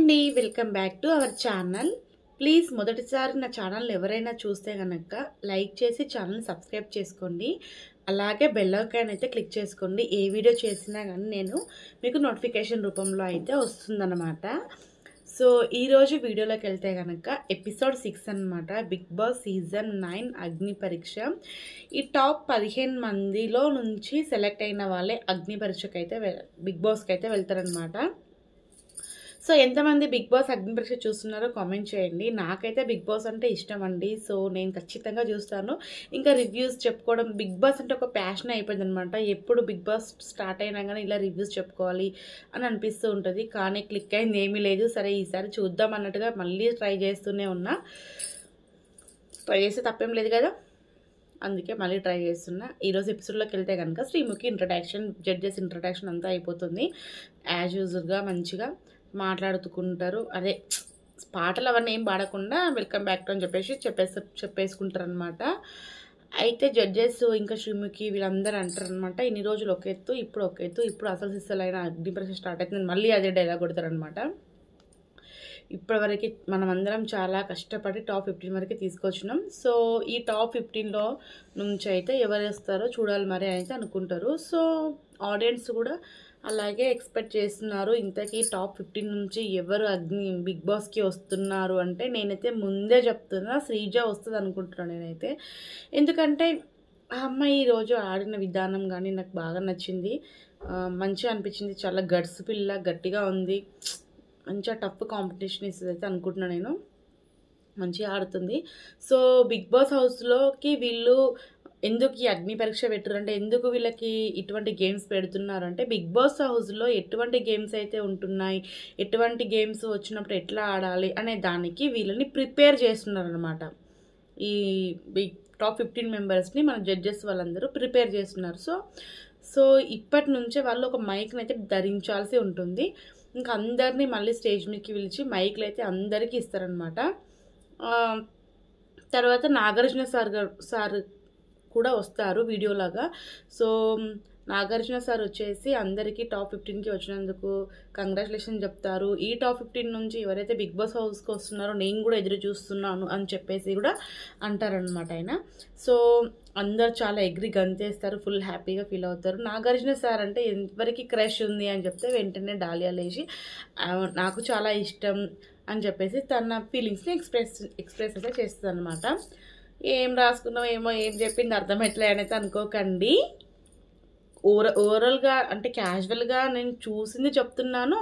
అండి welcome back to our channel. Please మొదటిసారి నా ఛానల్ ఎవరైనా చూస్తే కనుక లైక్ చేసి ఛానల్ సబ్స్క్రైబ్ చేసుకోండి. అలాగే బెల్ ఐకాన్ అయితే క్లిక్ చేసుకోండి. ఏ వీడియో చేసినా కానీ నేను మీకు నోటిఫికేషన్ రూపంలో అయితే వస్తుందన్నమాట. సో ఈరోజు వీడియోలోకి వెళ్తే కనుక ఎపిసోడ్ 6 అనమాట. బిగ్ బాస్ సీజన్ 9 అగ్ని పరీక్ష. ఈ టాప్ 15 మందిలో నుంచి సెలెక్ట్ అయిన వాళ్ళే అగ్ని పరీక్షకి అయితే బిగ్ బాస్కి అయితే వెళ్తారనమాట. సో ఎంతమంది బిగ్ బాస్ అగ్ని పరీక్ష చూస్తున్నారో కామెంట్ చేయండి. నాకైతే బిగ్ బాస్ అంటే ఇష్టం అండి. సో నేను ఖచ్చితంగా చూస్తాను. ఇంకా రివ్యూస్ చెప్పుకోవడం, బిగ్ బాస్ అంటే ఒక ప్యాషన్ అయిపోయింది అనమాట. ఎప్పుడు బిగ్ బాస్ స్టార్ట్ అయినా కానీ ఇలా రివ్యూస్ చెప్పుకోవాలి అని అనిపిస్తూ ఉంటుంది. కానీ క్లిక్ అయింది ఏమీ లేదు. సరే ఈసారి చూద్దాం అన్నట్టుగా మళ్ళీ ట్రై చేస్తూనే ఉన్నా. ట్రై చేస్తే తప్పేం లేదు కదా, అందుకే మళ్ళీ ట్రై చేస్తున్నా. ఈరోజు ఎపిసోడ్లోకి వెళ్తే కనుక శ్రీముఖి ఇంట్రడక్షన్, జడ్జెస్ ఇంట్రడక్షన్ అంతా అయిపోతుంది. యాజ్ యూజువల్గా మంచిగా మాట్లాడుకుంటారు. అదే పాటలు అవన్నీ ఏం పాడకుండా వెల్కమ్ బ్యాక్ టు అని చెప్పేసుకుంటారు అనమాట. అయితే జడ్జెస్ ఇంకా శ్రీముఖి వీళ్ళందరూ అంటారు అనమాట, ఇన్ని రోజులు ఒక ఎత్తు, ఇప్పుడు ఒక ఎత్తు, ఇప్పుడు అసలు సిస్సలైన అగ్ని పరీక్ష స్టార్ట్ అవుతుంది, మళ్ళీ అదే డైలాగ్ కొడతారనమాట. ఇప్పటివరకు మనమందరం చాలా కష్టపడి టాప్ 15 వరకు తీసుకొచ్చినాం. సో ఈ టాప్ 15లో నుంచి అయితే ఎవరు వస్తారో చూడాలి మరి అయితే అనుకుంటారు. సో ఆడియన్స్ కూడా అలాగే ఎక్స్పెక్ట్ చేస్తున్నారు. ఇంతకీ టాప్ 15 నుంచి ఎవరు అగ్ని బిగ్ బాస్కి వస్తున్నారు అంటే నేనైతే ముందే చెప్తున్నా, శ్రీజ వస్తుంది అనుకుంటున్నాను నేనైతే. ఎందుకంటే ఆ అమ్మాయి ఈరోజు ఆడిన విధానం కానీ నాకు బాగా నచ్చింది, మంచిగా అనిపించింది. చాలా గడ్స్ పిల్ల, గట్టిగా ఉంది, మంచిగా టఫ్ కాంపిటీషన్ ఇస్తుంది అయితే అనుకుంటున్నాను నేను. మంచిగా ఆడుతుంది. సో బిగ్ బాస్ హౌస్లోకి వీళ్ళు ఎందుకు ఈ అగ్ని పరీక్ష పెట్టారంటే, ఎందుకు వీళ్ళకి ఇటువంటి గేమ్స్ పెడుతున్నారంటే, బిగ్ బాస్ హౌస్లో ఎటువంటి గేమ్స్ అయితే ఉంటున్నాయి, ఎటువంటి గేమ్స్ వచ్చినప్పుడు ఎట్లా ఆడాలి అనే దానికి వీళ్ళని ప్రిపేర్ చేస్తున్నారనమాట. ఈ బిగ్ టాప్ 15 మెంబర్స్ని మన జడ్జెస్ వాళ్ళందరూ ప్రిపేర్ చేస్తున్నారు. సో ఇప్పటి నుంచే వాళ్ళు ఒక మైక్ని అయితే ధరించాల్సి ఉంటుంది. ఇంకా అందరినీ మళ్ళీ స్టేజ్ మీదకి పిలిచి మైక్లు అయితే అందరికీ ఇస్తారనమాట. తర్వాత నాగార్జున సార్ కూడా వస్తారు వీడియోలాగా. సో నాగార్జున సార్ వచ్చేసి అందరికీ టాప్ 15కి వచ్చినందుకు కంగ్రాచులేషన్ చెప్తారు. ఈ టాప్ 15 నుంచి ఎవరైతే బిగ్ బాస్ హౌస్కి వస్తున్నారో నేను కూడా ఎదురు చూస్తున్నాను అని చెప్పేసి కూడా అంటారనమాట ఆయన. సో అందరు చాలా ఎగ్రి గంతేస్తారు, ఫుల్ హ్యాపీగా ఫీల్ అవుతారు. నాగార్జున సార్ అంటే ఎవరికి క్రష్ ఉంది అని చెప్తే వెంటనే డాలియా లేచి నాకు చాలా ఇష్టం అని చెప్పేసి తన ఫీలింగ్స్ని ఎక్స్ప్రెస్ అయితే చేస్తుంది అనమాట. ఏం రాసుకున్నాం ఏమో, ఏం చెప్పింది అర్థమవుతలే అనేది అనుకోకండి. ఓవరాల్గా అంటే క్యాజువల్గా నేను చూసింది చెప్తున్నాను.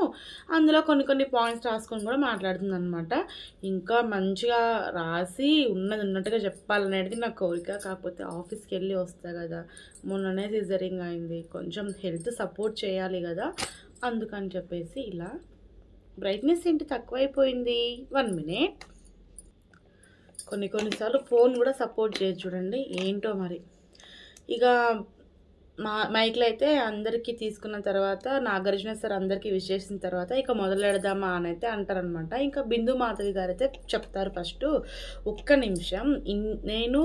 అందులో కొన్ని పాయింట్స్ రాసుకొని కూడా మాట్లాడుతుంది అనమాట. ఇంకా మంచిగా రాసి ఉన్నది ఉన్నట్టుగా చెప్పాలనేది నా కోరిక. కాకపోతే ఆఫీస్కి వెళ్ళి వస్తా కదా, మొన్ననే సిజరింగ్ అయింది, కొంచెం హెల్త్ సపోర్ట్ చేయాలి కదా, అందుకని చెప్పేసి ఇలా బ్రైట్నెస్ ఏంటి తక్కువైపోయింది. 1 మినిట్. కొన్నిసార్లు ఫోన్ కూడా సపోర్ట్ చేయదు చూడండి, ఏంటో మరి. ఇక మైక్లో అయితే అందరికీ తీసుకున్న తర్వాత నాగార్జున సార్ అందరికీ విశేషించిన తర్వాత ఇక మొదలెడదామా అని అయితే అంటారనమాట. ఇంకా బిందు మాధవి గారు అయితే చెప్తారు, ఫస్ట్ ఒక్క నిమిషం, నేను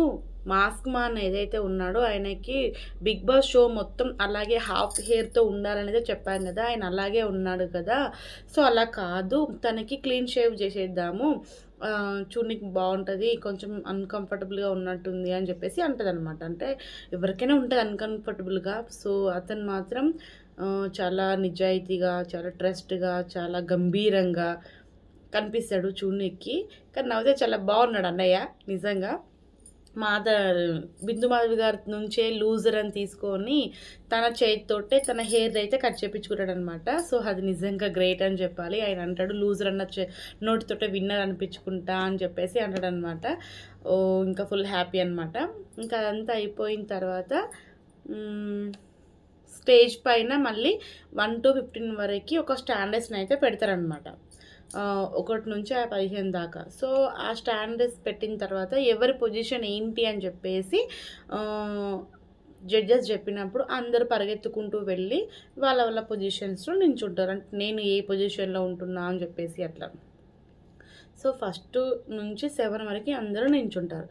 మాస్క్ మ్యాన్ ఏదైతే ఉన్నాడో ఆయనకి బిగ్ బాస్ షో మొత్తం అలాగే హాఫ్ హెయిర్తో ఉండాలనేది చెప్పాను కదా, ఆయన అలాగే ఉన్నాడు కదా, సో అలా కాదు, తనకి క్లీన్ షేవ్ చేసేద్దాము, చూడనికి బాగుంటుంది, కొంచెం అన్కంఫర్టబుల్గా ఉన్నట్టుంది అని చెప్పేసి అంటుంది అనమాట. అంటే ఎవరికైనా ఉంటుంది అన్కంఫర్టబుల్గా. సో అతను మాత్రం చాలా నిజాయితీగా, చాలా ట్రస్ట్గా, చాలా గంభీరంగా కనిపిస్తాడు చూడనికి. కానీ నవ్వుతే చాలా బాగున్నాడు అన్నయ్య నిజంగా. బిందు మాధవి గారి నుంచే లూజర్ అని తీసుకొని తన చేతితోటే తన హెయిర్ అయితే కట్ చేయించుకుంటాడు అనమాట. సో అది నిజంగా గ్రేట్ అని చెప్పాలి. ఆయన అంటాడు లూజర్ అన్న నోటితోటే విన్నర్ అనిపించుకుంటా అని చెప్పేసి అంటాడు అనమాట. ఇంకా ఫుల్ హ్యాపీ అనమాట. ఇంకా అదంతా అయిపోయిన తర్వాత స్టేజ్ పైన మళ్ళీ 1 to 15 వరకు ఒక స్టాండర్డ్స్ని అయితే పెడతారనమాట, 1 నుంచి 15 దాకా. సో ఆ స్టాండర్డ్స్ పెట్టిన తర్వాత ఎవరి పొజిషన్ ఏంటి అని చెప్పేసి జడ్జెస్ చెప్పినప్పుడు అందరూ పరిగెత్తుకుంటూ వెళ్ళి వాళ్ళ పొజిషన్స్లో నించుంటారు. అంటే నేను ఏ పొజిషన్లో ఉంటున్నా అని చెప్పేసి అట్లా. సో ఫస్ట్ నుంచి 7 వరకు అందరూ నించుంటారు.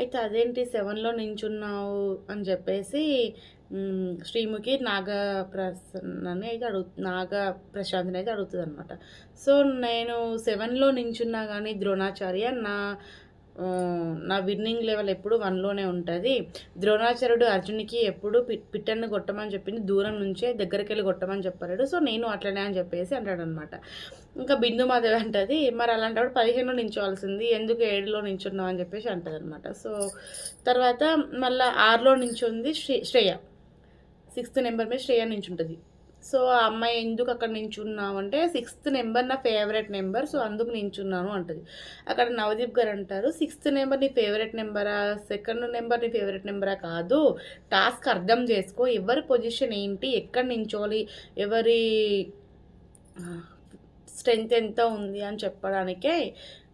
అయితే అదేంటి 7లో నించున్నావు అని చెప్పేసి శ్రీముఖి నాగప్రసన్నని అయితే నాగప్రశాంత్ని అయితే అడుగుతుంది అనమాట. సో నేను 7లో నించున్నా కానీ ద్రోణాచార్య నా విన్నింగ్ లెవెల్ ఎప్పుడు 1లోనే ఉంటుంది. ద్రోణాచార్యుడు అర్జునికి ఎప్పుడు పిట్టను కొట్టమని చెప్పింది దూరం నుంచే, దగ్గరికి వెళ్ళి కొట్టమని చెప్పాడు. సో నేను అట్లనే అని చెప్పేసి అంటాడు అనమాట. ఇంకా బిందుమాధవి అంటది, మరి అలాంటప్పుడు 15లో నించోవాల్సింది, ఎందుకు 7లో నించున్నావు అని చెప్పేసి అంటది అనమాట. సో తర్వాత మళ్ళీ 6లో నించుంది శ్రేయ, 6th నెంబర్ మీద శ్రేయ నించుంటుంది. సో ఆ అమ్మాయి ఎందుకు అక్కడ నించున్నావు అంటే 6th నెంబర్ నా ఫేవరెట్ నెంబర్, సో అందుకు నించున్నాను అంటది. అక్కడ నవదీప్ గారు అంటారు, 6th నెంబర్ నీ ఫేవరెట్ నెంబరా, 2nd నెంబర్ నీ ఫేవరెట్ నెంబరా కాదు, టాస్క్ అర్థం చేసుకో, ఎవరి పొజిషన్ ఏంటి, ఎక్కడ నించోవాలి, ఎవరి స్ట్రెంగ్త్ ఎంత ఉంది అని చెప్పడానికే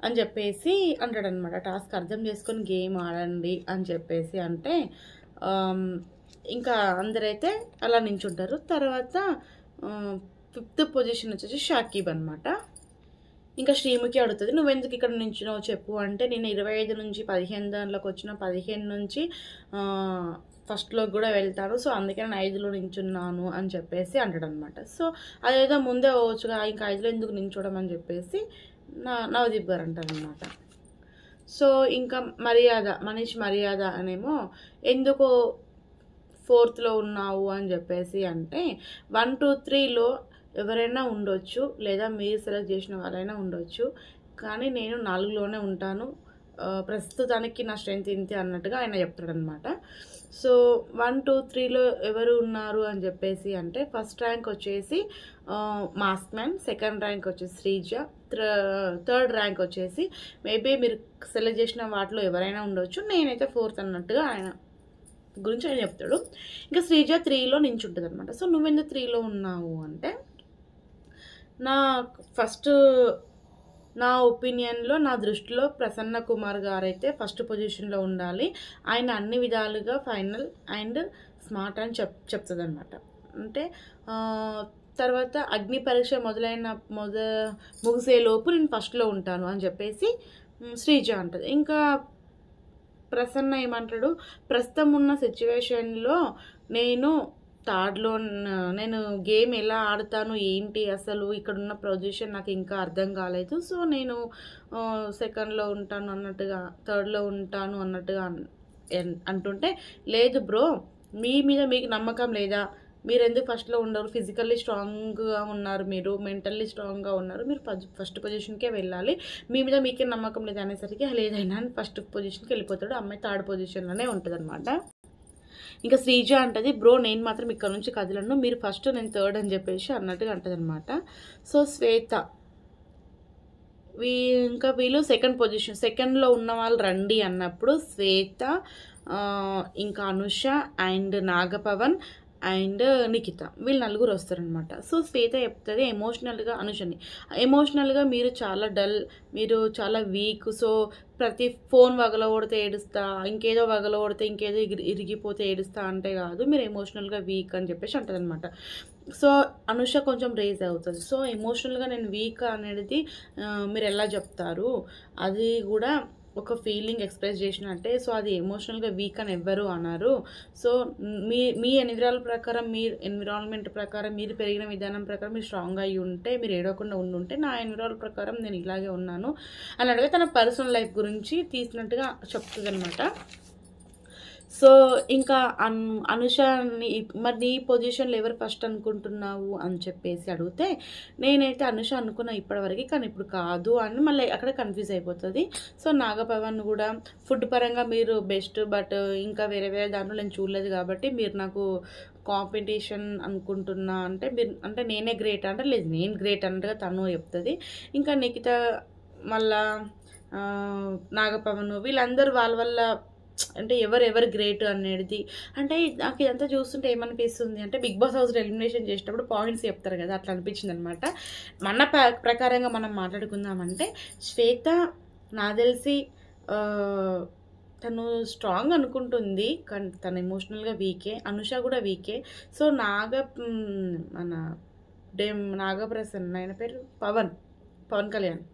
అని చెప్పేసి అంటాడనమాట. టాస్క్ అర్థం చేసుకొని గేమ్ ఆడండి అని చెప్పేసి అంటే ఇంకా అందరైతే అలా నించుంటారు. తర్వాత 5th పొజిషన్ వచ్చేసి షాకీబ్ అనమాట. ఇంకా శ్రీముఖి అడుగుతుంది, నువ్వెందుకు ఇక్కడ నించున్నావు చెప్పు అంటే, నేను 25 నుంచి 15 దాంట్లోకి వచ్చిన, 15 నుంచి ఫస్ట్లోకి కూడా వెళ్తాను, సో అందుకే నేను 5లో నించున్నాను అని చెప్పేసి అంటాడనమాట. సో అదేదో ముందే అవ్వచ్చుగా, ఇంకా 5లో ఎందుకు నించోవడం అని చెప్పేసి నవదీప్ గారు అంటారనమాట. సో ఇంకా మనీష్ మర్యాద అనేమో ఎందుకు 4th ఉన్నావు అని చెప్పేసి అంటే, 1, 2, 3లో ఎవరైనా ఉండొచ్చు, లేదా మీరు సెలెక్ట్ చేసిన వాళ్ళైనా ఉండొచ్చు, కానీ నేను 4లోనే ఉంటాను, ప్రస్తుతానికి నా స్ట్రెంగ్త్ ఇంతే అన్నట్టుగా ఆయన చెప్తాడనమాట. సో 1, 2, 3లో ఎవరు ఉన్నారు అని చెప్పేసి అంటే, ఫస్ట్ ర్యాంక్ వచ్చేసి మాస్క్ మ్యాన్, సెకండ్ ర్యాంక్ వచ్చేసి శ్రీజ, థర్డ్ ర్యాంక్ వచ్చేసి మేబీ మీరు సెలెక్ట్ చేసిన వాటిలో ఎవరైనా ఉండొచ్చు, నేనైతే 4th అన్నట్టుగా ఆయన గురించి ఆయన చెప్తాడు. ఇంకా శ్రీజ 3లో నించుంటుంది అనమాట. సో నువ్వెందుకు 3లో ఉన్నావు అంటే, నా ఒపీనియన్లో, నా దృష్టిలో ప్రసన్న కుమార్ గారు అయితే ఫస్ట్ పొజిషన్లో ఉండాలి, ఆయన అన్ని విధాలుగా ఫైనల్ అండ్ స్మార్ట్ అని చెప్తుంది అనమాట. అంటే తర్వాత అగ్ని పరీక్ష ముగిసేలోపు నేను ఫస్ట్లో ఉంటాను అని చెప్పేసి శ్రీజ అంటది. ఇంకా ప్రసన్న ఏమంటాడు, ప్రస్తుతం ఉన్న సిచ్యువేషన్లో నేను నేను గేమ్ ఎలా ఆడతాను ఏంటి అసలు, ఇక్కడున్న పొజిషన్ నాకు ఇంకా అర్థం కాలేదు, సో నేను 2లో ఉంటాను అన్నట్టుగా, 3లో ఉంటాను అన్నట్టుగా అంటుంటే, లేదు బ్రో, మీ మీద మీకు నమ్మకం లేదా, మీరు ఎందుకు ఫస్ట్లో ఉండరు, ఫిజికల్లీ స్ట్రాంగ్గా ఉన్నారు, మీరు మెంటల్లీ స్ట్రాంగ్గా ఉన్నారు, మీరు ఫస్ట్ పొజిషన్కే వెళ్ళాలి, మీ మీద మీకే నమ్మకం లేదు అనేసరికి లేదైనా ఫస్ట్ పొజిషన్కి వెళ్ళిపోతాడు, అమ్మాయి 3rd పొజిషన్లోనే ఉంటుంది అనమాట. ఇంకా శ్రీజ అంటది, బ్రో నేను మాత్రం ఇక్కడ నుంచి కదలను, మీరు ఫస్ట్ నేను 3rd అని చెప్పేసి అన్నట్టుగా అంటది అనమాట. సో శ్వేత ఇంకా వీళ్ళు 2nd పొజిషన్, 2లో ఉన్న వాళ్ళు రండి అన్నప్పుడు శ్వేత, ఇంకా అనుష అండ్ నాగపవన్ అండ్ నిఖిత, వీళ్ళు 4 వస్తారనమాట. సో శ్వేత చెప్తుంది ఎమోషనల్గా మీరు చాలా డల్, మీరు చాలా వీక్, సో ప్రతి ఫోన్ వగలగొడితే ఏడుస్తా, ఇంకేదో వగలగొడితే ఇంకేదో ఇరిగిపోతే ఏడుస్తా అంటే కాదు, మీరు ఎమోషనల్గా వీక్ అని చెప్పేసి అంటది అనమాట. సో అనుష కొంచెం రేజ్ అవుతుంది, సో ఎమోషనల్గా నేను వీక్ అనేది మీరు ఎలా చెప్తారు, అది కూడా ఒక ఫీలింగ్ ఎక్స్ప్రెస్ చేసినట్టే, సో అది ఎమోషనల్గా వీక్ అని ఎవ్వరు అన్నారు. సో మీ ఎన్విరాన్మెంట్ ప్రకారం మీరు పెరిగిన విధానం ప్రకారం మీరు స్ట్రాంగ్ అయ్యి ఉంటే, మీరు ఏడవకుండా ఉండుంటే, నా ఎన్విరాన్మెంట్ ప్రకారం నేను ఇలాగే ఉన్నాను అన్నట్టుగా తన పర్సనల్ లైఫ్ గురించి తీసినట్టుగా చెప్తుంది అనమాట. సో ఇంకా అనుష మరి నీ పొజిషన్లో ఎవరు ఫస్ట్ అనుకుంటున్నావు అని చెప్పేసి అడిగితే, నేనైతే అనుష అనుకున్నా ఇప్పటివరకు, కానీ ఇప్పుడు కాదు అని మళ్ళీ అక్కడ కన్ఫ్యూజ్ అయిపోతుంది. సో నాగపవన్ కూడా ఫుడ్ పరంగా మీరు బెస్ట్, బట్ ఇంకా వేరే దాంట్లో నేను చూడలేదు కాబట్టి మీరు నాకు కాంపిటీషన్ అనుకుంటున్నా అంటే, మీరు అంటే నేనే గ్రేట్ అంటే, లేదు నేను గ్రేట్ అన్నట్టుగా తను చెప్తుంది. ఇంకా నిఖిత మళ్ళా నాగపవన్ వీళ్ళందరూ వాళ్ళ అంటే ఎవరు గ్రేట్ అనేది, అంటే నాకు ఇదంతా చూస్తుంటే ఏమనిపిస్తుంది అంటే, బిగ్ బాస్ హౌస్లో ఎలిమినేషన్ చేసేటప్పుడు పాయింట్స్ చెప్తారు కదా, అట్లా అనిపించింది అనమాట. మన ప్రకారంగా మనం మాట్లాడుకుందామంటే, శ్వేత నాకు తెలిసి తను స్ట్రాంగ్ అనుకుంటుంది, కానీ తను ఎమోషనల్గా వీకే, అనుష కూడా వీకే. సో నాగప్రసన్న, ఆయన పేరు పవన్ కళ్యాణ్,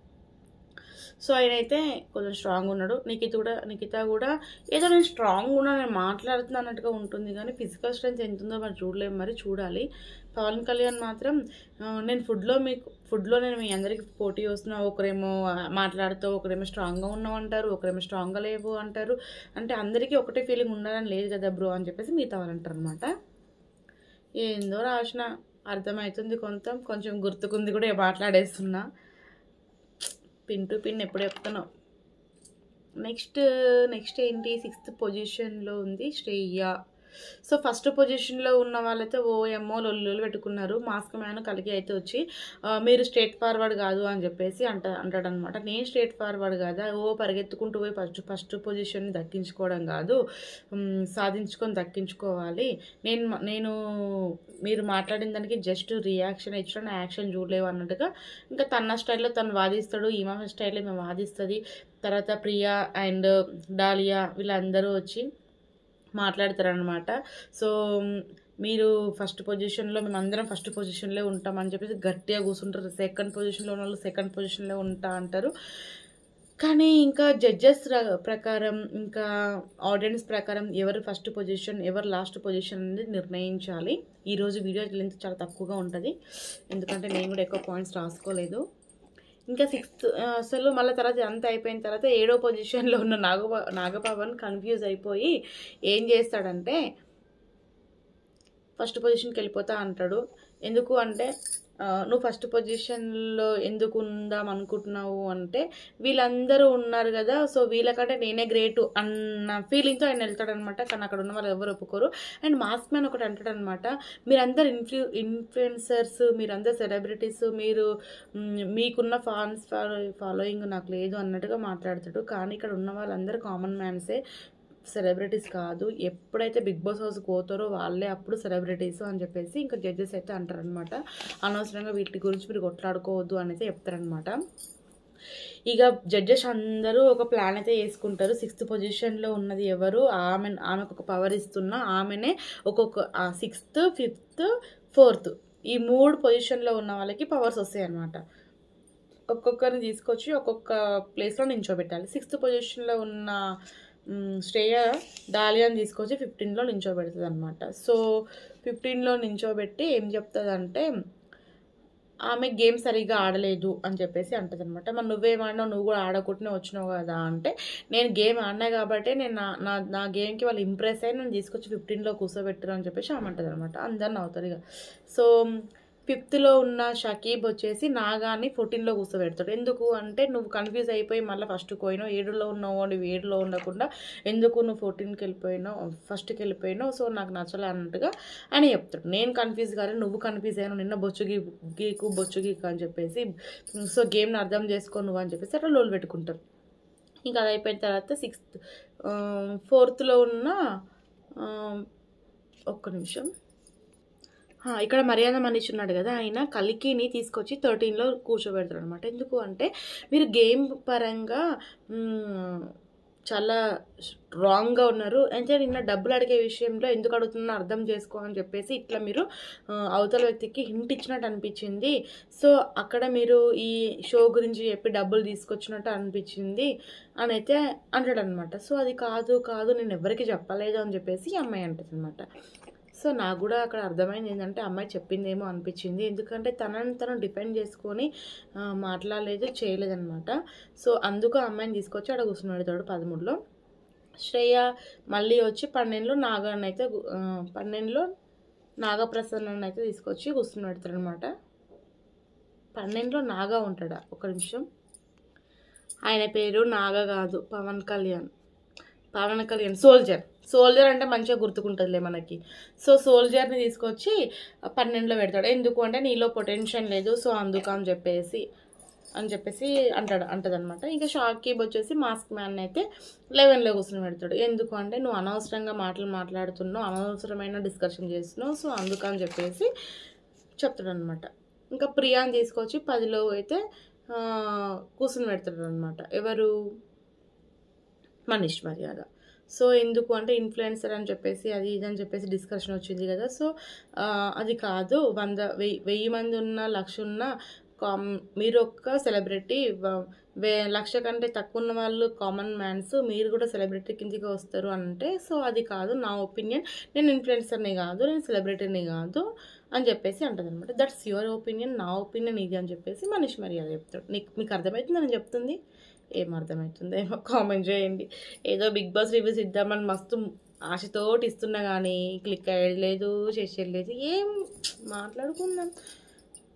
సో ఆయనైతే కొంచెం స్ట్రాంగ్ ఉన్నాడు. నిఖిత కూడా ఏదో నేను స్ట్రాంగ్ ఉన్నా, నేను మాట్లాడుతున్నా అన్నట్టుగా ఉంటుంది, కానీ ఫిజికల్ స్ట్రెంత్ ఎంత ఉందో మరి చూడలేము, మరి చూడాలి. పవన్ కళ్యాణ్ మాత్రం నేను ఫుడ్లో నేను మీ అందరికీ పోటీ వస్తున్నా, ఒకరేమో మాట్లాడుతూ ఒకరేమో స్ట్రాంగ్గా ఉన్నావు అంటారు, ఒకరేమో స్ట్రాంగ్గా లేవు అంటారు. అంటే అందరికీ ఒకటే ఫీలింగ్ ఉండాలని లేదు కదా బ్రో అని చెప్పేసి మిగతా వాళ్ళు అంటారు అనమాట. ఏందో రాసిన అర్థమవుతుంది, కొంచెం గుర్తుకుంది కూడా మాట్లాడేస్తున్నా. పిన్ టు పిన్ ఎప్పుడు చెప్తున్నావు. నెక్స్ట్ ఏంటి, 6th పొజిషన్లో ఉంది శ్రేయ. సో ఫస్ట్ పొజిషన్లో ఉన్న వాళ్ళైతే ఓఎంఓ లొల్లులు పెట్టుకున్నారు. మాస్క్ మ్యాన్ కలిగి అయితే వచ్చి మీరు స్ట్రేట్ ఫార్వర్డ్ కాదు అని చెప్పేసి అంటాడనమాట. నేను స్ట్రేట్ ఫార్వర్డ్ కాదా, పరిగెత్తుకుంటూ పోయి ఫస్ట్ పొజిషన్ని దక్కించుకోవడం కాదు, దక్కించుకోవాలి. నేను మీరు మాట్లాడిన దానికి జస్ట్ రియాక్షన్ ఇచ్చిన, యాక్షన్ చూడలేవు అన్నట్టుగా ఇంకా తన స్టైల్లో తను వాదిస్తాడు, ఈమె స్టైల్లో మేము వాదిస్తుంది. తర్వాత ప్రియా అండ్ డాలియా వీళ్ళందరూ వచ్చి మాట్లాడతారనమాట. సో మీరు ఫస్ట్ పొజిషన్లో, మేమందరం ఫస్ట్ పొజిషన్లో ఉంటామని చెప్పేసి గట్టిగా కూర్చుంటారు. సెకండ్ పొజిషన్లో ఉన్న వాళ్ళు సెకండ్ పొజిషన్లో ఉంటా అంటారు. కానీ ఇంకా జడ్జెస్ ప్రకారం, ఇంకా ఆడియన్స్ ప్రకారం ఎవరు ఫస్ట్ పొజిషన్ ఎవరు లాస్ట్ పొజిషన్ అనేది నిర్ణయించాలి. ఈరోజు వీడియో లెంత్ చాలా తక్కువగా ఉంటుంది, ఎందుకంటే నేను కూడా ఎక్కువ పాయింట్స్ రాసుకోలేదు. ఇంకా 6th అసలు మళ్ళీ తర్వాత అంతా అయిపోయిన తర్వాత 7వ పొజిషన్లో ఉన్న నాగపవన్ కన్ఫ్యూజ్ అయిపోయి ఏం చేస్తాడంటే ఫస్ట్ పొజిషన్కి వెళ్ళిపోతా అంటాడు. ఎందుకు అంటే నువ్వు ఫస్ట్ పొజిషన్లో ఎందుకు ఉందాం అనుకుంటున్నావు అంటే వీళ్ళందరూ ఉన్నారు కదా, సో వీళ్ళకంటే నేనే గ్రేటు అన్న ఫీలింగ్తో ఆయన వెళ్తాడనమాట. కానీ అక్కడ ఉన్న వాళ్ళు ఎవరు ఒప్పుకోరు. అండ్ మాస్క్ మ్యాన్ ఒకటి అంటాడనమాట, మీరందరు ఇన్ఫ్లుయెన్సర్స్, మీరందరు సెలబ్రిటీస్, మీకున్న ఫాలోయింగ్ నాకు లేదు అన్నట్టుగా మాట్లాడతాడు. కానీ ఇక్కడ ఉన్న వాళ్ళందరూ కామన్ మ్యాన్సే, సెలబ్రిటీస్ కాదు. ఎప్పుడైతే బిగ్ బాస్ హౌస్కి పోతారో వాళ్ళే అప్పుడు సెలబ్రిటీస్ అని చెప్పేసి ఇంకా జడ్జెస్ అయితే అంటారనమాట. అనవసరంగా వీటి గురించి మీరు కొట్లాడుకోవద్దు అని అయితే చెప్తారనమాట. ఇక జడ్జెస్ అందరూ ఒక ప్లాన్ అయితే వేసుకుంటారు. 6th పొజిషన్లో ఉన్నది ఎవరు, ఆమెకు ఒక పవర్ ఇస్తున్నా, ఆమెనే ఒక్కొక్క 6th, 5th, 4th ఈ 3 పొజిషన్లో ఉన్న వాళ్ళకి పవర్స్ వస్తాయి అన్నమాట. ఒక్కొక్కరిని తీసుకొచ్చి ఒక్కొక్క ప్లేస్లో నించోబెట్టాలి. 6th పొజిషన్లో ఉన్న శ్రేయ డాలియాని తీసుకొచ్చి 15లో నించోబెడుతుంది అనమాట. సో 15లో నించోబెట్టి ఏం చెప్తుందంటే ఆమె గేమ్ సరిగ్గా ఆడలేదు అని చెప్పేసి అంటుంది అనమాట. మరి నువ్వేమన్నావు, నువ్వు కూడా ఆడకుండానే వచ్చినావు కదా అంటే, నేను గేమ్ ఆడినా కాబట్టి నేను నా గేమ్కి వాళ్ళు ఇంప్రెస్ అయ్యి నన్ను తీసుకొచ్చి 15లో కూర్చోబెట్టరు అని చెప్పేసి ఆమె అంటుంది అనమాట. అందరిని అవుతుంది ఇక. సో 5th ఉన్న షకీబ్ వచ్చేసి నాగాన్ని 14లో కూర్చోబెడతాడు. ఎందుకు అంటే నువ్వు కన్ఫ్యూజ్ అయిపోయి మళ్ళీ ఫస్ట్కి పోయినావు, 7లో ఉన్నావు, నువ్వు 7లో ఉండకుండా ఎందుకు నువ్వు 14కి వెళ్ళిపోయినావు, ఫస్ట్కి వెళ్ళిపోయినావు, సో నాకు నచ్చలే అన్నట్టుగా అని చెప్తాడు. నేను కన్ఫ్యూజ్ కాలేదు, నువ్వు కన్ఫ్యూజ్ అయ్యాను, నిన్న బొచ్చు గీకు అని చెప్పేసి, సో గేమ్ని అర్థం చేసుకో నువ్వు అని చెప్పేసి అట్లా లోలు పెట్టుకుంటారు. ఇంకా అది అయిపోయిన తర్వాత 4thలో ఉన్న ఒక్క నిమిషం, ఇక్కడ మర్యాద మనీష్ ఉన్నాడు కదా, ఆయన కలికిని తీసుకొచ్చి 13లో కూర్చోబెడతాడు అనమాట. ఎందుకు అంటే మీరు గేమ్ పరంగా చాలా రాంగ్గా ఉన్నారు, అయితే నిన్న డబ్బులు అడిగే విషయంలో ఎందుకు అడుగుతున్నా అర్థం చేసుకో అని చెప్పేసి ఇట్లా మీరు అవతల వ్యక్తికి హింట్ ఇచ్చినట్టు అనిపించింది. సో అక్కడ మీరు ఈ షో గురించి చెప్పి డబ్బులు తీసుకొచ్చినట్టు అనిపించింది అని అయితే అంటాడనమాట. సో అది కాదు నేను ఎవరికి చెప్పలేదు అని చెప్పేసి ఈ అమ్మాయి అంటుంది అనమాట. సో నాకు కూడా అక్కడ అర్థమైంది ఏంటంటే అమ్మాయి చెప్పిందేమో అనిపించింది, ఎందుకంటే తను డిపెండ్ చేసుకొని మాట్లాడలేదు, చేయలేదన్నమాట. సో అందుకు ఆ అమ్మాయిని తీసుకొచ్చి అక్కడ కూర్చుని పెడతాడు 13లో. శ్రేయ మళ్ళీ వచ్చి 12లో నాగప్రసన్నని అయితే తీసుకొచ్చి కూర్చుని పెడతాడు అనమాట. 12లో నాగా ఉంటాడా, ఒక నిమిషం, ఆయన పేరు నాగా కాదు, పవన్ కళ్యాణ్ సోల్జర్ అంటే మంచిగా గుర్తుకుంటుందిలే మనకి. సో సోల్జర్ని తీసుకొచ్చి 12లో పెడతాడు. ఎందుకు అంటే నీలో పొటెన్షియల్ లేదు, సో అందుకు అని చెప్పేసి అంటదనమాట. ఇంకా షాకీబ్ వచ్చేసి మాస్క్ మ్యాన్ అయితే 11లో కూర్చొని పెడతాడు. ఎందుకు అంటే నువ్వు అనవసరంగా మాట్లాడుతున్నావు, అనవసరమైన డిస్కషన్ చేస్తున్నావు, సో అందుకు అని చెప్పేసి చెప్తాడు అనమాట. ఇంకా ప్రియాని తీసుకొచ్చి 10లో అయితే కూర్చొని పెడతాడు అనమాట. ఎవరు, మనీష్ మర్యాద. సో ఎందుకు అంటే ఇన్ఫ్లుయెన్సర్ అని చెప్పేసి అది ఇది అని చెప్పేసి డిస్కషన్ వచ్చింది కదా. సో అది కాదు, 1000 మంది ఉన్న 1,00,000 ఉన్న మీరు ఒక సెలబ్రిటీ, 1,00,000 కంటే తక్కువ ఉన్న వాళ్ళు కామన్ మ్యాన్స్, మీరు కూడా సెలబ్రిటీ కిందకి వస్తారు అంటే, సో అది కాదు నా ఒపీనియన్, నేను ఇన్ఫ్లుయెన్సర్ని కాదు, నేను సెలబ్రిటీని కాదు అని చెప్పేసి అంటుంది అనమాట. దట్స్ యువర్ ఒపీనియన్, నా ఒపీనియన్ ఇది అని చెప్పేసి మనీష్ మర్యాద చెప్తాడు. మీకు అర్థమవుతుంది అని చెప్తుంది, ఏం అర్థమవుతుందో ఏమో కామెంట్ చేయండి. ఏదో బిగ్ బాస్ రివ్యూస్ ఇద్దామని మస్తు ఆశతోటి ఇస్తున్నా కానీ క్లిక్ అయ్యలేదు, చేసేయలేదు. ఏం మాట్లాడుకుందాం,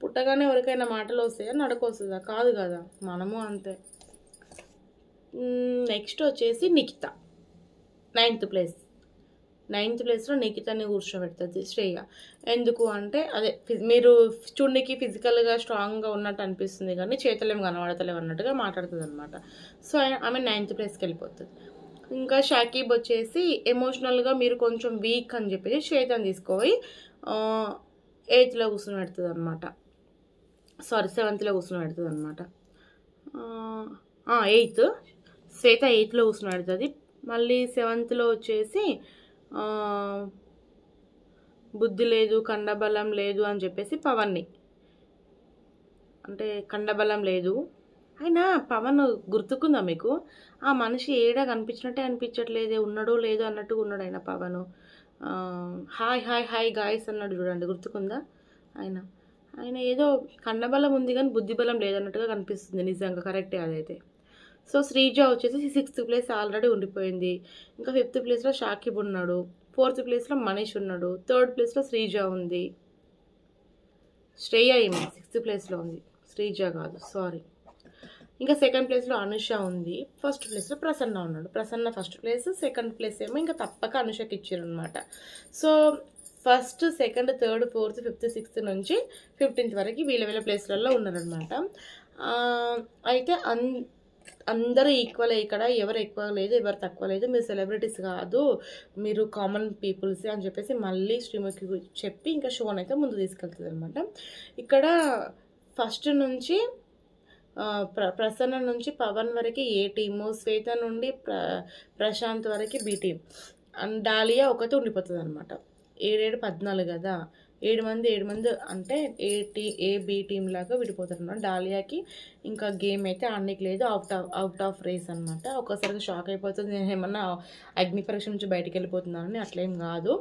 పుట్టగానే ఎవరికైనా మాటలు వస్తాయా, నడక వస్తుందా? కాదు కదా, మనము అంతే. నెక్స్ట్ వచ్చేసి నిఖిత, 9th ప్లేస్. 9th ప్లేస్లో నిఖితని కూర్చోబెడుతుంది శ్రేయ. ఎందుకు అంటే అదే మీరు చూడడానికి ఫిజికల్గా స్ట్రాంగ్గా ఉన్నట్టు అనిపిస్తుంది కానీ చేతలేం కనబడతలేవు అన్నట్టుగా మాట్లాడుతుంది అనమాట. సో ఆమె 9th ప్లేస్కి వెళ్ళిపోతుంది. ఇంకా షాకీబ్ వచ్చేసి ఎమోషనల్గా మీరు కొంచెం వీక్ అని చెప్పేసి శ్వేతని తీసుకుపోయి 8th కూర్చొని పెడుతుంది అనమాట. సారీ 7th కూర్చొని పెడుతుంది అనమాట. 8th, శ్వేత 8th కూర్చొని పెడుతుంది. మళ్ళీ 7th వచ్చేసి బుద్ధి లేదు, కండబలం లేదు అని చెప్పేసి పవన్ని, అంటే కండబలం లేదు అయినా పవన్ గుర్తుకుందా మీకు? ఆ మనిషి ఏడా కనిపించినట్టే అనిపించట్లేదే, ఉన్నాడో లేదో అన్నట్టుగా ఉన్నాడు ఆయన Pawan. Hi hi hi guys అన్నాడు చూడండి, గుర్తుకుందా? ఆయన ఏదో కండబలం ఉంది కానీ బుద్ధి బలం లేదన్నట్టుగా కనిపిస్తుంది. నిజంగా కరెక్టే అదైతే. సో శ్రీజ వచ్చేసి 6th ప్లేస్ ఆల్రెడీ ఉండిపోయింది. ఇంకా 5th ప్లేస్లో షాకిబ్ ఉన్నాడు, 4th ప్లేస్లో మనీష్ ఉన్నాడు, 3rd ప్లేస్లో శ్రీజ ఉంది. శ్రేయ ఏమి 6th ప్లేస్లో ఉంది, శ్రీజ కాదు, సారీ. ఇంకా 2nd ప్లేస్లో అనుష ఉంది, 1st ప్లేస్లో ప్రసన్న ఉన్నాడు. Prasanna 1st place, 2nd place ఏమో ఇంకా తప్పక అనుషకి ఇచ్చారు అనమాట. So 1st, 2nd, 3rd, 4th, 5th, 6th నుంచి 15th వరకు వీళ్ళ ప్లేస్లలో ఉన్నారనమాట. అయితే అందరూ ఈక్వల్, ఇక్కడ ఎవరు ఎక్కువ లేదు, ఎవరు తక్కువ లేదు, మీరు సెలబ్రిటీస్ కాదు, మీరు కామన్ పీపుల్స్ అని చెప్పేసి మళ్ళీ శ్రీముఖి చెప్పి ఇంకా షోని అయితే ముందు తీసుకెళ్తుంది అనమాట. ఇక్కడ ఫస్ట్ నుంచి ప్రసన్న నుంచి పవన్ వరకు ఏ టీము, శ్వేత నుండి ప్రశాంత్ వరకు బి టీం, అండ్ డాలియా ఒకటి ఉండిపోతుంది అనమాట. 7, 14 కదా, 7 మంది అంటే ఏ బి టీం లాగా విడిపోతారు అనమాట. డాలియాకి ఇంకా గేమ్ అయితే ఆడడానికి లేదు, అవుట్ ఆఫ్ రేస్ అనమాట. ఒక్కసారిగా షాక్ అయిపోతుంది, నేను ఏమన్నా అగ్ని పరీక్ష నుంచి బయటికి వెళ్ళిపోతున్నానని. అట్లేం కాదు.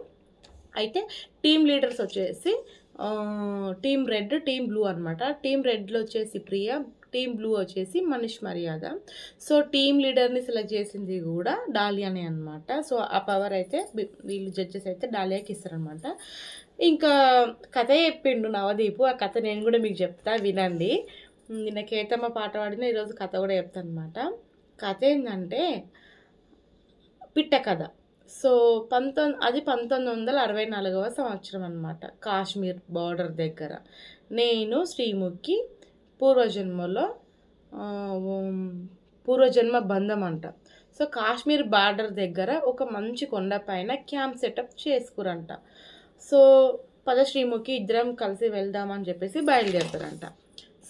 అయితే టీమ్ లీడర్స్ వచ్చేసి టీమ్ రెడ్, టీమ్ బ్లూ అనమాట. టీమ్ రెడ్లో వచ్చేసి ప్రియా, టీమ్ బ్లూ వచ్చేసి మనీష్ మర్యాద. సో టీమ్ లీడర్ని సెలెక్ట్ చేసింది కూడా డాలియానే అనమాట. సో ఆ పవర్ అయితే వీళ్ళు జడ్జెస్ అయితే డాలియాకి ఇస్తారనమాట. ఇంకా కథ చెప్పిండు నవదీపు, ఆ కథ నేను కూడా మీకు చెప్తా, వినండి. నిన్న కేతమ్మ పాట పాడిన ఈరోజు కథ కూడా చెప్తాను అనమాట. కథ ఏంటంటే పిట్ట కథ. సో 1964వ సంవత్సరం అనమాట. కాశ్మీర్ బార్డర్ దగ్గర నేను శ్రీముఖి పూర్వజన్మ బంధం అంట. సో కాశ్మీర్ బార్డర్ దగ్గర ఒక మంచి కొండ పైన క్యాంప్ సెటప్ చేసుకురంట. సో పద శ్రీముఖి ఇద్దరం కలిసి వెళ్దామని చెప్పేసి బయలుదేరుతారంట.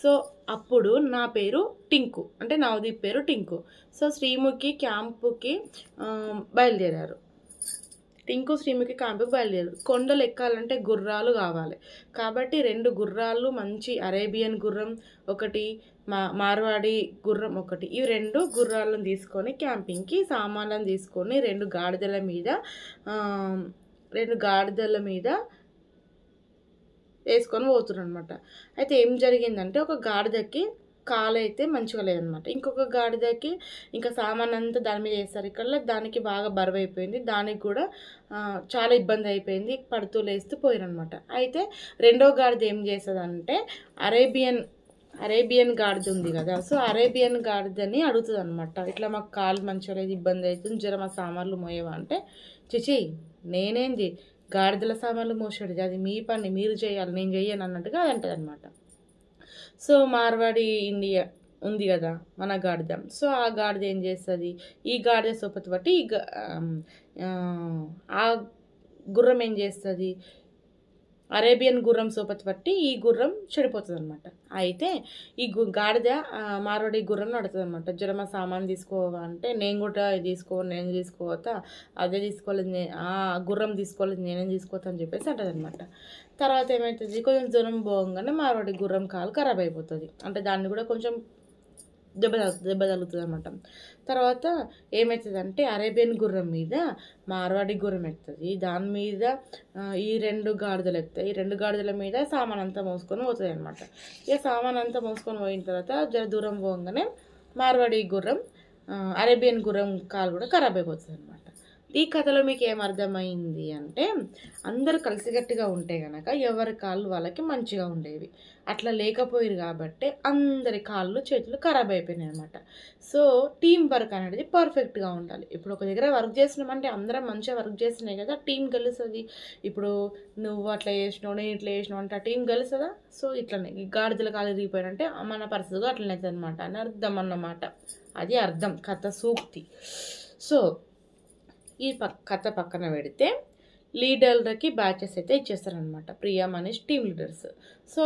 సో అప్పుడు నా పేరు టింకు, అంటే నవదీప్ పేరు టింకు. సో శ్రీముఖి క్యాంపుకి బయలుదేరారు. టింకు శ్రీముఖి క్యాంపుకి బయలుదేరారు. కొండలు ఎక్కాలంటే గుర్రాలు కావాలి కాబట్టి 2 గుర్రాలు, మంచి అరేబియన్ గుర్రం ఒకటి, మార్వాడి గుర్రం ఒకటి, ఈ 2 గుర్రాలను తీసుకొని క్యాంపింగ్కి సామాన్లను తీసుకొని 2 గాడిదల మీద వేసుకొని పోతున్నారు అనమాట. అయితే ఏం జరిగిందంటే ఒక గాడిదకి కాలు అయితే మంచిగా లేదనమాట, ఇంకొక గాడిదకి ఇంకా సామాన్ అంతా దాని మీద వేస్తారు. ఇక్కడ దానికి బాగా బరువు అయిపోయింది, దానికి కూడా చాలా ఇబ్బంది అయిపోయింది, పడుతూ లేస్తూ పోయినమాట. అయితే 2వ గాడిద ఏం చేస్తుందంటే అరేబియన్ గాడిద ఉంది కదా, సో అరేబియన్ గాడిదని అడుగుతుంది అనమాట. ఇట్లా మాకు కాలు మంచిగా లేదు, ఇబ్బంది అవుతుంది, జర మా సామాన్లు మోయవా అంటే, చిచి నేనేంది గాడిదల సామాన్లు మోసాడు, అది మీ పని, మీరు చేయాలి, నేను చెయ్యను అన్నట్టుగా అది అంటది అనమాట. సో మార్వాడి ఇండియా ఉంది కదా మన గాడిద, సో ఆ గాడిద ఏం చేస్తుంది, ఈ గాడిద సోపతి బట్టి ఆ గుర్రం ఏం చేస్తుంది, అరేబియన్ గుర్రం సోపతి పట్టి ఈ గుర్రం చెడిపోతుంది అనమాట. అయితే ఈ గాడిద మార్వాడి గుర్రం నడుతుంది అనమాట. జరమ సామాన్ తీసుకోవా అంటే నేను కూడా నేను తీసుకోవతా, అదే తీసుకోలేదు, ఆ గుర్రం తీసుకోలేదు, నేనేం తీసుకోవతా అని చెప్పేసి అంటది అనమాట. తర్వాత ఏమవుతుంది, కొంచెం దూరం పోగానే మార్వాడి గుర్రం కాలు ఖరాబ్ అయిపోతుంది. అంటే దాన్ని కూడా కొంచెం దెబ్బ తగులుతుంది అనమాట. తర్వాత ఏమవుతుందంటే అరేబియన్ గుర్రం మీద మార్వాడి గుర్రం ఎక్కుతుంది. దాని మీద ఈ 2 గాడిదలు ఎక్కుతాయి. ఈ 2 గాడిదల మీద సామాన్ అంతా మోసుకొని పోతుంది అనమాట. ఇక సామాన్ అంతా మోసుకొని పోయిన తర్వాత జర దూరం పోగానే మార్వాడి గుర్రం అరేబియన్ గుర్రం కాలు కూడా ఖరాబ్ అయిపోతుంది అనమాట. ఈ కథలో మీకు ఏమర్థమైంది అంటే అందరూ కలిసికట్టుగా ఉంటే కనుక ఎవరి కాళ్ళు వాళ్ళకి మంచిగా ఉండేవి. అట్లా లేకపోయారు కాబట్టి అందరి కాళ్ళు చేతులు ఖరాబ్ అయిపోయినాయి అనమాట. సో టీం వర్క్ అనేది పర్ఫెక్ట్గా ఉండాలి. ఇప్పుడు ఒక దగ్గర వర్క్ చేసినామంటే అందరం మంచిగా వర్క్ చేస్తున్నాయి కదా, టీం గెలుస్తుంది. ఇప్పుడు నువ్వు అట్లా చేసినావు, నేను ఇట్లా చేసినావు అంటే ఆ టీం గెలుస్తుందా? సో ఇట్లనే గాడిదల కాలు ఇరిగిపోయాడంటే మన పరిస్థితిగా అట్లనే అవుతుంది అనమాట అని అర్థం అన్నమాట. అది అర్థం కథ సూక్తి. సో ఈ కథ పక్కన పెడితే లీడర్లకి బ్యాచెస్ అయితే ఇచ్చేస్తారనమాట. Priya Manish team leaders. So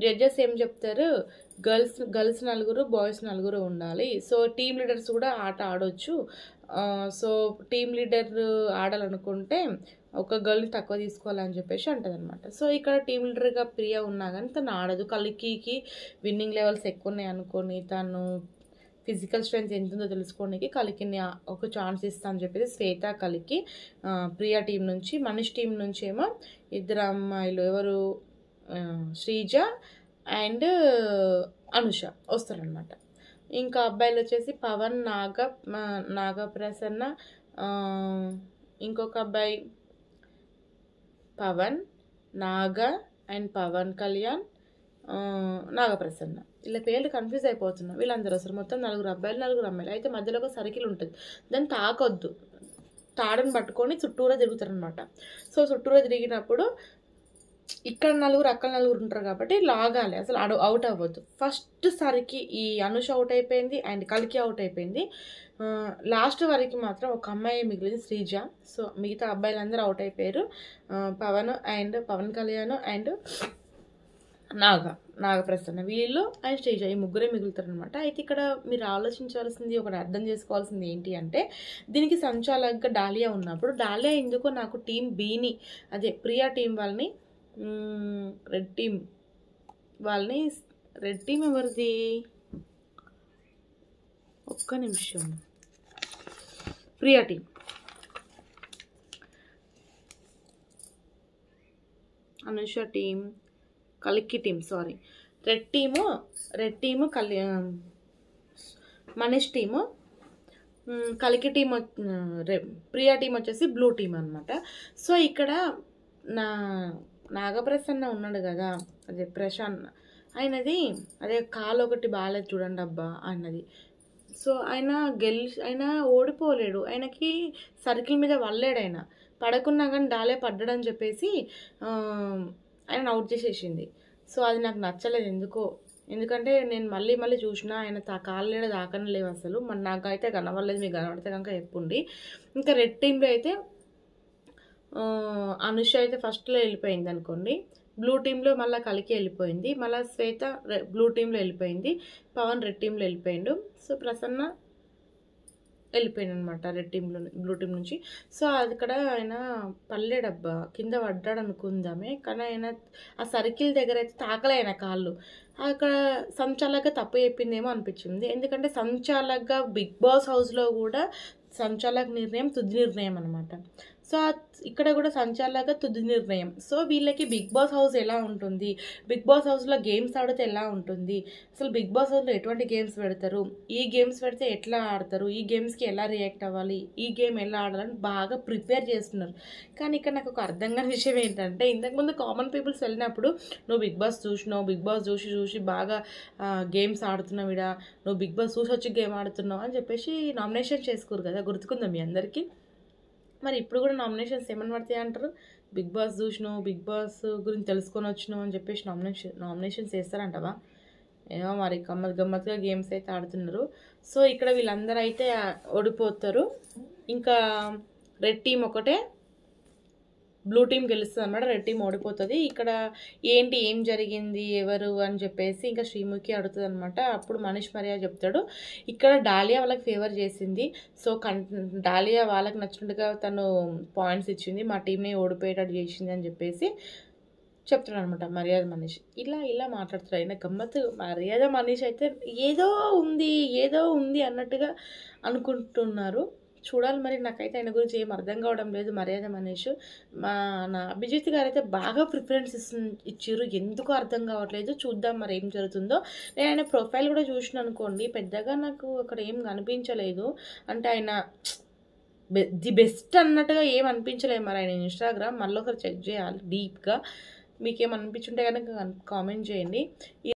judges ఏం చెప్తారు, గర్ల్స్ 4 బాయ్స్ 4 ఉండాలి. సో టీమ్ లీడర్స్ కూడా ఆట ఆడొచ్చు. సో టీమ్ లీడర్ ఆడాలనుకుంటే ఒక గర్ల్ని తక్కువ తీసుకోవాలని చెప్పేసి అంటది అనమాట. సో ఇక్కడ టీమ్ లీడర్గా ప్రియా ఉన్నా కానీ తను ఆడదు. కలికి విన్నింగ్ లెవెల్స్ ఎక్కువ ఉన్నాయి అనుకొని తను ఫిజికల్ స్ట్రెంత్ ఎంత ఉందో తెలుసుకోవడానికి కలికిని ఒక ఛాన్స్ ఇస్తా అని చెప్పేసి శ్వేత కలికి ప్రియా టీం నుంచి, మనీష్ టీం నుంచి ఏమో 2 అమ్మాయిలు ఎవరు శ్రీజ అండ్ అనుష వస్తారనమాట. ఇంకా అబ్బాయిలు వచ్చేసి పవన్, నాగప్రసన్న, ఇంకొక అబ్బాయి పవన్, నాగ అండ్ పవన్ కళ్యాణ్, నాగప్రసన్న. ఇలా పేర్లు కన్ఫ్యూజ్ అయిపోతున్నాం. వీళ్ళందరూ వస్తారు. మొత్తం 4 అబ్బాయిలు 4 అమ్మాయిలు. అయితే మధ్యలో ఒక సర్కిల్ ఉంటుంది, దాన్ని తాకొద్దు. తాడుని పట్టుకొని చుట్టూరా తిరుగుతారనమాట. సో చుట్టూరా తిరిగినప్పుడు ఇక్కడ 4 అక్కడ 4 ఉంటారు కాబట్టి లాగాలి, అసలు అవుట్ అవ్వద్దు. ఫస్ట్ సారికి ఈ అనుష అవుట్ అయిపోయింది అండ్ కలికి అవుట్ అయిపోయింది. లాస్ట్ వరకు మాత్రం ఒక అమ్మాయి మిగిలింది, శ్రీజ. సో మిగతా అబ్బాయిలందరూ అవుట్ అయిపోయారు. పవన్ కళ్యాణ్ అండ్ నాగప్రసన్న వీళ్ళు అండ్ శ్రీజ ఈ ముగ్గురే మిగులుతారనమాట. అయితే ఇక్కడ మీరు ఆలోచించాల్సింది, ఒకటి అర్థం చేసుకోవాల్సింది ఏంటి అంటే దీనికి సంచాలకుగా డాలియా ఉన్నప్పుడు డాలియా ఎందుకో నాకు టీం బీని, అదే ప్రియా టీం వాళ్ళని, రెడ్ టీం ఎవరిది, ఒక్క నిమిషం, ప్రియా టీం, అనుష టీం, కలికి team, sorry red team Manish team, కలికి టీం ప్రియా టీం వచ్చేసి బ్లూ టీం అనమాట. సో ఇక్కడ నాగప్రసన్న ఉన్నాడు కదా, అదే ప్రశాంత్ ఆయనది, అదే కాలు ఒకటి బాగాలేదు చూడండి అబ్బా అన్నది. సో ఆయన ఓడిపోలేడు, ఆయనకి సర్కిల్ మీద వల్లేడు, ఆయన పడకున్నా కానీ డాలే పడ్డాడని చెప్పేసి ఆయన అవుట్ చేసేసింది. సో అది నాకు నచ్చలేదు ఎందుకంటే నేను మళ్ళీ చూసినా ఆయన కాళ్ళేడ దాకనే లేవు అసలు. మరి నాకైతే కనవలేదు, మీకు కనబడితే కనుక చెప్పుండి. ఇంకా రెడ్ టీంలో అయితే అనుష అయితే ఫస్ట్లో వెళ్ళిపోయింది అనుకోండి, బ్లూ టీంలో మళ్ళీ కలికి వెళ్ళిపోయింది, మళ్ళీ శ్వేత బ్లూ టీంలో వెళ్ళిపోయింది, పవన్ రెడ్ టీంలో వెళ్ళిపోయిండు. సో ప్రసన్న వెళ్ళిపోయాడు అనమాట బ్లూ టీం నుంచి. సో అది ఇక్కడ ఆయన పల్లెడబ్బా కింద పడ్డాడు అనుకుందామే, కానీ ఆయన ఆ సర్కిల్ దగ్గర అయితే తాకలే ఆయన కాళ్ళు. అక్కడ సంచాలకుగా తప్పు చెప్పిందేమో అనిపించింది. ఎందుకంటే సంచాలకుగా బిగ్ బాస్ హౌస్లో కూడా సంచాలక నిర్ణయం తుది నిర్ణయం అనమాట. సో ఇక్కడ కూడా సంచాలక తుది నిర్ణయం. సో వీళ్ళకి బిగ్ బాస్ హౌస్ ఎలా ఉంటుంది, బిగ్ బాస్ హౌస్లో గేమ్స్ ఆడితే ఎలా ఉంటుంది, అసలు బిగ్ బాస్ హౌస్లో ఎటువంటి గేమ్స్ పెడతారు, ఈ గేమ్స్ పెడితే ఎట్లా ఆడతారు, ఈ గేమ్స్కి ఎలా రియాక్ట్ అవ్వాలి, ఈ గేమ్ ఎలా ఆడాలని బాగా ప్రిపేర్ చేస్తున్నారు. కానీ ఇక్కడ నాకు ఒక అర్థం కాని విషయం ఏంటంటే, ఇంతకుముందు కామన్ పీపుల్స్ వెళ్ళినప్పుడు నువ్వు బిగ్ బాస్ చూసినావు, బిగ్ బాస్ చూసి బాగా గేమ్స్ ఆడుతున్నావు, నువ్వు బిగ్ బాస్ చూసి వచ్చి గేమ్ ఆడుతున్నావు అని చెప్పేసి నామినేషన్ చేసుకోరు కదా, గుర్తుకుందా మీ అందరికీ? మరి ఇప్పుడు కూడా నామినేషన్స్ ఏమని పడతాయి అంటారు, బిగ్ బాస్ చూసినావు, బిగ్ బాస్ గురించి తెలుసుకొని వచ్చినావు అని చెప్పేసి నామినేషన్స్ వేస్తారంటవా? ఏమో మరి గమ్మత్తుగా గేమ్స్ అయితే ఆడుతున్నారు. సో ఇక్కడ వీళ్ళందరూ అయితే ఓడిపోతారు. ఇంకా రెడ్ టీం ఒకటే బ్లూ టీమ్ గెలుస్తుంది అనమాట, రెడ్ టీమ్ ఓడిపోతుంది. ఇక్కడ ఏంటి ఏం జరిగింది ఎవరు అని చెప్పేసి ఇంకా శ్రీముఖి అడుగుతుంది అనమాట. అప్పుడు మనీష్ మర్యాద చెప్తాడు, ఇక్కడ డాలియా వాళ్ళకి ఫేవర్ చేసింది, సో డాలియా వాళ్ళకి నచ్చినట్టుగా తను పాయింట్స్ ఇచ్చింది, మా టీంని ఓడిపోయేటట్టు చేసింది అని చెప్పేసి చెప్తాడు అనమాట మర్యాద మనీష్. ఇలా మాట్లాడుతాడు. ఆయన గమ్మత్తు. మర్యాద మనీష్ అయితే ఏదో ఉంది అన్నట్టుగా అనుకుంటున్నారు. చూడాలి మరి. నాకైతే ఆయన గురించి ఏం అర్థం కావడం లేదు. మర్యాద మనీష్ నా అభిజిత్ గారు అయితే బాగా ప్రిఫరెన్స్ ఇచ్చారు, ఎందుకో అర్థం కావట్లేదు. చూద్దాం మరి ఏం జరుగుతుందో. నేను ఆయన ప్రొఫైల్ కూడా చూసిన అనుకోండి, పెద్దగా నాకు అక్కడ ఏం కనిపించలేదు. అంటే ఆయన ది బెస్ట్ అన్నట్టుగా ఏం అనిపించలేదు మరి ఆయన ఇన్స్టాగ్రామ్. మళ్ళీ ఒకసారి చెక్ చేయాలి డీప్గా. మీకేమనిపించుంటే కనుక కామెంట్ చేయండి.